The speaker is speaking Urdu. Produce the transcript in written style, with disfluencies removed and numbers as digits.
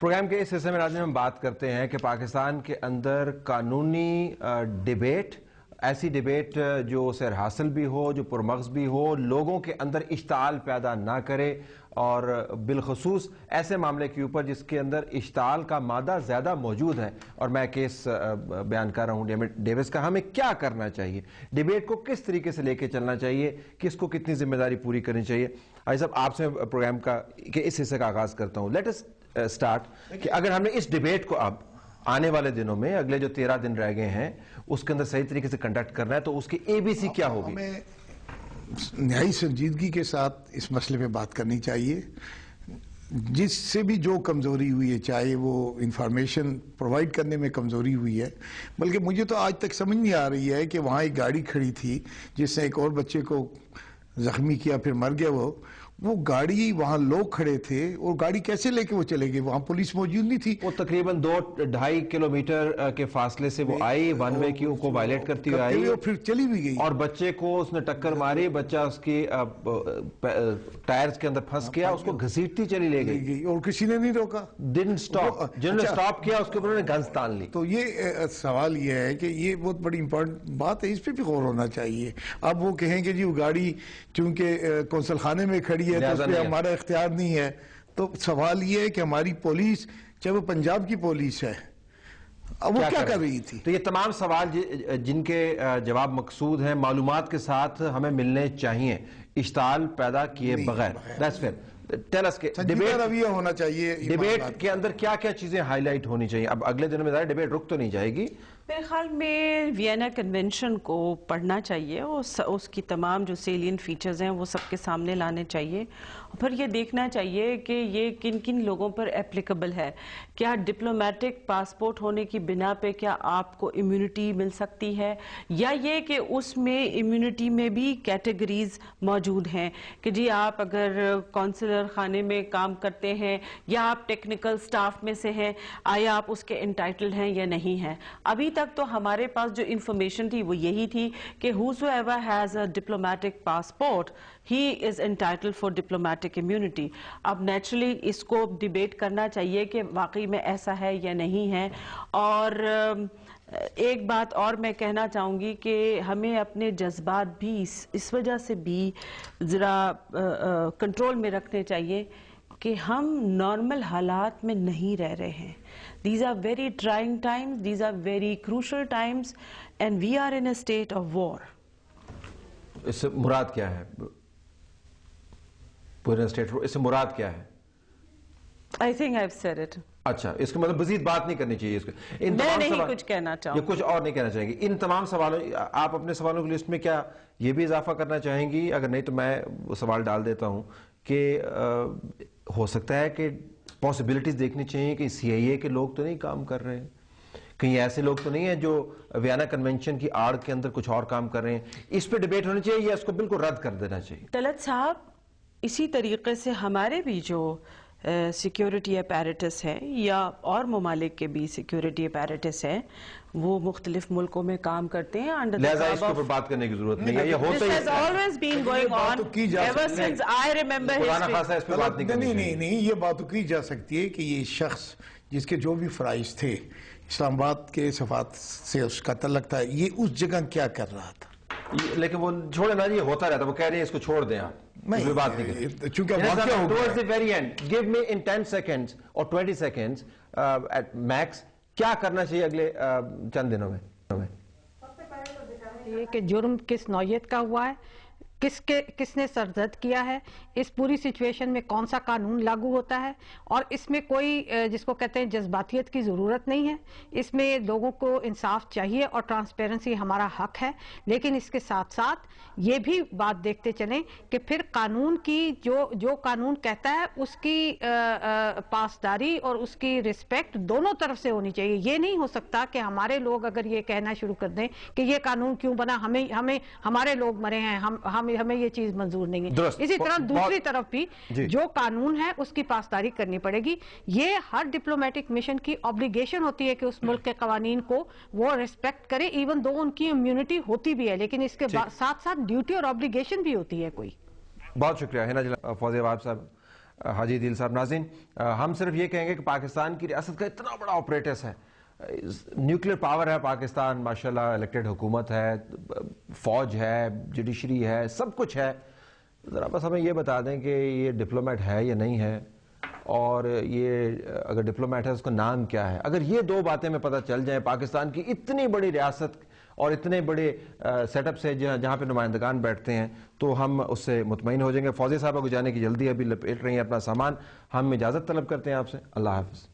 پروگرام کے اس حصے میں ناظرین ہم بات کرتے ہیں کہ پاکستان کے اندر قانونی ڈیبیٹ، ایسی ڈیبیٹ جو سیر حاصل بھی ہو، جو پرمغز بھی ہو، لوگوں کے اندر اشتعال پیدا نہ کرے، اور بالخصوص ایسے معاملے کے اوپر جس کے اندر اشتعال کا مادہ زیادہ موجود ہے۔ اور میں کیس بیان کر رہا ہوں ڈیوس کا۔ ہمیں کیا کرنا چاہیے، ڈیبیٹ کو کس طریقے سے لے کے چلنا چاہیے، کس کو کتنی ذمہ داری پوری کرنی چاہیے۔ آئی صاحب، آپ سے پروگرام کا اس حصے کا آغاز کرتا ہوں۔ لیٹ اس سٹارٹ کہ اگر ہم نے اس ڈیبیٹ کو اب آنے والے دنوں میں، اگلے جو 13 دن رہ گئے ہیں، اس کے اندر صحیح طریقے سے کنڈکٹ کرنا ہے، تو اس کی ABC کیا ہوگی؟ ہمیں نہائی سنجیدگی کے ساتھ اس مسئلے پہ بات کرنی چاہیے۔ جس سے بھی جو کمزوری ہوئی ہے، چاہے وہ انفارمیشن پرووائڈ کرنے میں کمزوری ہوئی ہے، بلکہ مجھے تو آج تک سمجھ نہیں آ رہی ہے کہ وہاں ایک گاڑی کھڑی تھی جس نے ایک اور بچے کو زخمی کیا، پھر مر گیا وہ گاڑی، وہاں لوگ کھڑے تھے اور گاڑی کیسے لے کے وہ چلے گئے؟ وہاں پولیس موجود نہیں تھی۔ وہ تقریباً 2-2.5 کلومیٹر کے فاسلے سے وہ آئی، ون وے کیو کو وائلیٹ کرتی ہوئی آئی، اور پھر چلی بھی گئی، اور بچے کو اس نے ٹکر ماری، بچہ اس کی ٹائرز کے اندر پھنس گیا، اس کو گھسیٹتی چلی لے گئی، اور کسی نے نہیں روکا، ڈنٹ سٹاپ۔ جنہوں نے سٹاپ کیا اس کے اوپر انہوں نے گنز تان لی۔ تو یہ سوال یہ ہے کہ یہ بہت بڑی امپورٹنٹ بات ہے، اس پہ بھی غور ہونا چاہیے۔ اب وہ کہیں کہ جی وہ گاڑی چونکہ کونسل خانے میں کھڑی ہے تو اس پہ ہمارا اختیار نہیں ہے، تو سوال یہ ہے کہ ہماری پولیس، چاہے وہ پنجاب کی پولیس ہے، اب وہ کیا کر رہی تھی؟ تو یہ تمام سوال جن کے جواب مقصود ہیں، معلومات کے ساتھ ہمیں ملنے چاہیے، اشتعال پیدا کیے بغیر۔ That's fair. Tell us کہ ڈیبیٹ رویہ ہونا چاہیے، ڈیبیٹ کے اندر کیا کیا چیزیں ہائی لائٹ ہونی چاہیے؟ اب اگلے دنوں میں ظاہر ڈیبیٹ رک تو نہیں جائے گی۔ میرے خیال میں وینا کنونشن کو پڑھنا چاہیے، اور اس کی تمام جو سیلین فیچرز ہیں وہ سب کے سامنے لانے چاہیے، اور پھر یہ دیکھنا چاہیے کہ یہ کن کن لوگوں پر اپلیکیبل ہے۔ کیا ڈپلومیٹک پاسپورٹ ہونے کی بنا پہ کیا آپ کو امیونٹی مل سکتی ہے، یا یہ کہ اس میں امیونٹی میں بھی کیٹیگریز موجود ہیں کہ جی آپ اگر کونسلر خانے میں کام کرتے ہیں یا آپ ٹیکنیکل سٹاف میں سے ہیں، آیا آپ اس کے انٹائٹلڈ ہیں یا نہیں ہیں؟ ابھی تک تو ہمارے پاس جو انفارمیشن تھی وہ یہی تھی کہ whosoever has a diplomatic passport he is entitled for diplomatic immunity۔ اب نیچرلی اس کو ڈیبیٹ کرنا چاہیے کہ واقعی میں ایسا ہے یا نہیں ہے۔ اور ایک بات اور میں کہنا چاہوں گی کہ ہمیں اپنے جذبات بھی اس وجہ سے بھی ذرا کنٹرول میں رکھنے چاہیے کہ ہم نارمل حالات میں نہیں رہ رہے ہیں۔ These are very trying times, these are very crucial times, and we are in a state of war۔ اس سے مراد کیا ہے؟ پورے اسٹیٹ اس سے مراد کیا ہے؟ I think I've said it۔ اچھا، اس کا مطلب مزید بات نہیں کرنی چاہیے اس کو۔ میں نہیں کچھ کہنا چاہوں یہ کچھ اور نہیں کہنا چاہیں گی ان تمام سوالوں؟ آپ اپنے سوالوں کی لسٹ میں کیا یہ بھی اضافہ کرنا چاہیں گی؟ اگر نہیں تو میں وہ سوال ڈال دیتا ہوں کہ ہو سکتا ہے کہ پاسبلٹیز دیکھنی چاہیے کہ CIA کے لوگ تو نہیں کام کر رہے ہیں، کہیں ایسے لوگ تو نہیں ہیں جو وینا کنونشن کی آڑ کے اندر کچھ اور کام کر رہے ہیں؟ اس پہ ڈیبیٹ ہونی چاہیے یا اس کو بالکل رد کر دینا چاہیے؟ طلعت صاحب، اسی طریقے سے ہمارے بھی جو سیکیورٹی اپیریٹس ہے یا اور ممالک کے بھی سیکیورٹی اپیریٹس ہے، وہ مختلف ملکوں میں کام کرتے ہیں۔ لہذا اس کے اوپر بات کرنے کی ضرورت نہیں ہے، یہ ہوتا ہی This has always been going on ever since I remember history۔ اس پہ بات نہیں کرنی چاہیے۔ نہیں، یہ بات تو کی جا سکتی ہے کہ یہ شخص جس کے جو بھی فرائض تھے اسلام آباد کے صفات سے اس کا تعلق تھا، یہ اس جگہ کیا کر رہا تھا؟ لیکن وہ چھوڑے نا، یہ ہوتا رہتا، وہ کہہ رہے ہیں اس کو چھوڑ دیں آپ، کوئی بات نہیں کریں۔ چونکہ واقعہ ہو Towards the very end, give me in 10 seconds or 20 seconds at max کیا کرنا چاہیے اگلے چند دنوں میں؟ یہ کہ جرم کس نوعیت کا ہوا ہے، کس نے سرزد کیا ہے، اس پوری سچویشن میں کون سا قانون لاگو ہوتا ہے، اور اس میں کوئی جس کو کہتے ہیں جذباتیت کی ضرورت نہیں ہے۔ اس میں لوگوں کو انصاف چاہیے اور ٹرانسپیرنسی ہمارا حق ہے، لیکن اس کے ساتھ ساتھ یہ بھی بات دیکھتے چلیں کہ پھر قانون کی جو قانون کہتا ہے اس کی پاسداری اور اس کی رسپیکٹ دونوں طرف سے ہونی چاہیے۔ یہ نہیں ہو سکتا کہ ہمارے لوگ اگر یہ کہنا شروع کر دیں کہ یہ قانون کیوں بنا، ہمارے لوگ مرے ہیں، ہمیں یہ چیز منظور نہیں ہے۔ اسی طرح دوسری طرف بھی جو قانون ہے اس کی پاسداری کرنی پڑے گی۔ یہ ہر ڈپلومیٹک مشن کی obligation ہوتی ہے کہ اس ملک کے قوانین کو وہ ریسپیکٹ کرے، ایون دو ان کی امیونٹی ہوتی بھی ہے، لیکن اس کے ساتھ ساتھ ڈیوٹی اور obligation بھی ہوتی ہے کوئی۔ بہت شکریہ ہینا فوزیہ وہاب صاحب۔ حاجی دل صاحب. ناظرین ہم صرف یہ کہیں گے کہ پاکستان کی ریاست کا اتنا بڑا آپریٹس ہے, نیوکلیر پاور ہے پاکستان, ماشاءاللہ الیکٹڈ حکومت ہے, فوج ہے, جوڈیشری ہے, سب کچھ ہے. ذرا بس ہمیں یہ بتا دیں کہ یہ ڈپلومیٹ ہے یا نہیں ہے, اور یہ اگر ڈپلومیٹ ہے اس کا نام کیا ہے. اگر یہ دو باتیں میں پتہ چل جائیں پاکستان کی اتنی بڑی ریاست اور اتنے بڑے سیٹ اپ سے جہاں پہ نمائندگان بیٹھتے ہیں, تو ہم اس سے مطمئن ہو جائیں گے. فوزیہ صاحبہ کو جانے کی جلدی ابھی لپیٹ رہی ہیں اپنا سامان. ہم اجازت طلب کرتے ہیں آپ سے. اللہ حافظ.